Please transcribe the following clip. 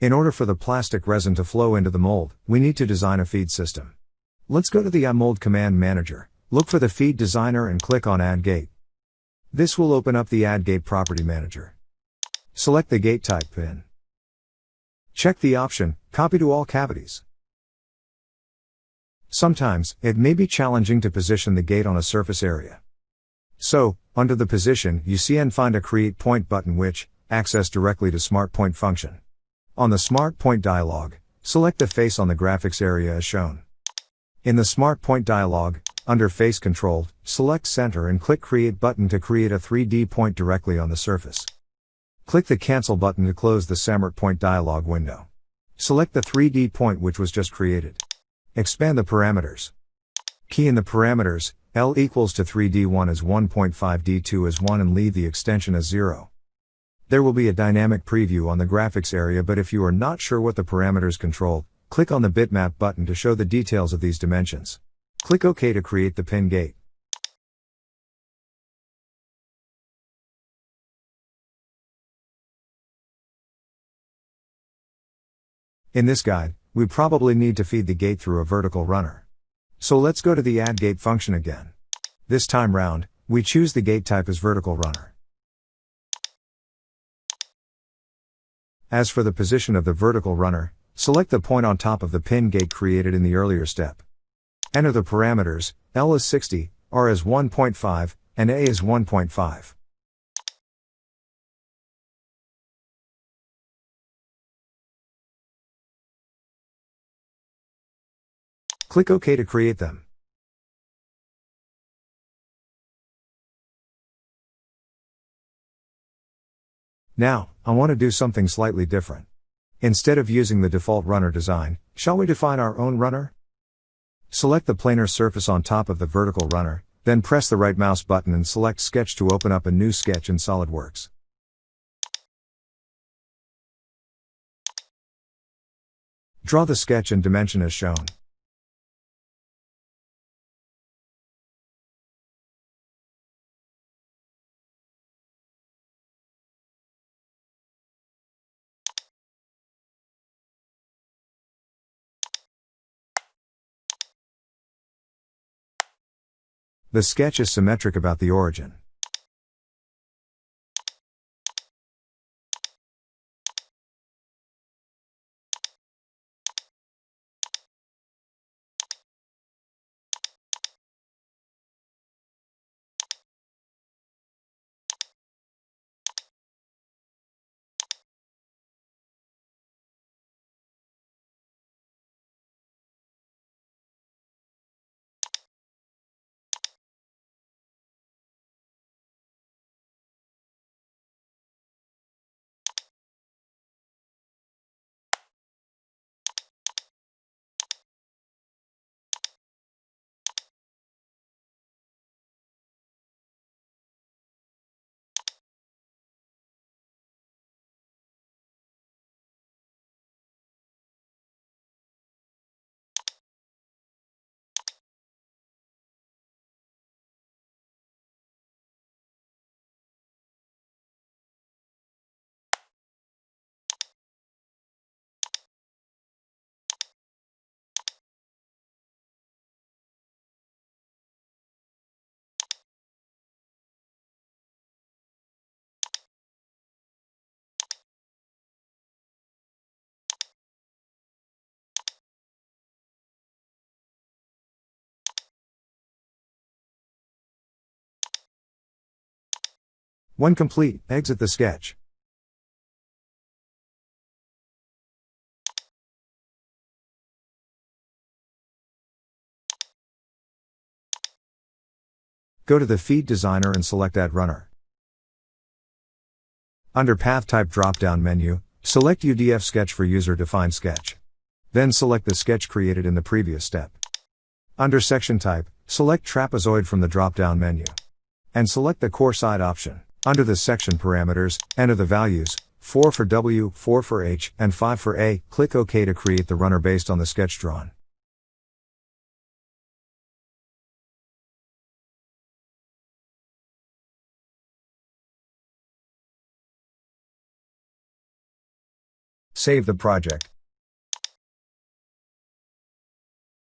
In order for the plastic resin to flow into the mold, we need to design a feed system. Let's go to the iMold command manager, look for the feed designer and click on Add Gate. This will open up the Add Gate property manager. Select the gate type pin. Check the option, Copy to all cavities. Sometimes, it may be challenging to position the gate on a surface area. So, under the position, you see and find a Create Point button which, access directly to Smart Point function. On the Smart Point dialog, select the face on the graphics area as shown. In the Smart Point dialog, under Face Control, select Center and click Create button to create a 3D point directly on the surface. Click the Cancel button to close the Smart Point dialog window. Select the 3D point which was just created. Expand the parameters. Key in the parameters, L equals to 3D1 as 1.5 D2 as 1 and leave the extension as 0. There will be a dynamic preview on the graphics area, but if you are not sure what the parameters control, click on the bitmap button to show the details of these dimensions. Click OK to create the pin gate. In this guide, we probably need to feed the gate through a vertical runner. So let's go to the Add Gate function again. This time round, we choose the gate type as vertical runner. As for the position of the vertical runner, select the point on top of the pin gate created in the earlier step. Enter the parameters, L is 60, R is 1.5, and A is 1.5. Click OK to create them. Now, I want to do something slightly different. Instead of using the default runner design, shall we define our own runner? Select the planar surface on top of the vertical runner, then press the right mouse button and select Sketch to open up a new sketch in SolidWorks. Draw the sketch and dimension as shown. The sketch is symmetric about the origin. When complete, exit the sketch. Go to the Feed Designer and select Add Runner. Under Path Type drop-down menu, select UDF Sketch for user-defined sketch. Then select the sketch created in the previous step. Under Section Type, select Trapezoid from the drop-down menu. And select the Core Side option. Under the section parameters, enter the values, 4 for W, 4 for H, and 5 for A, click OK to create the runner based on the sketch drawn. Save the project.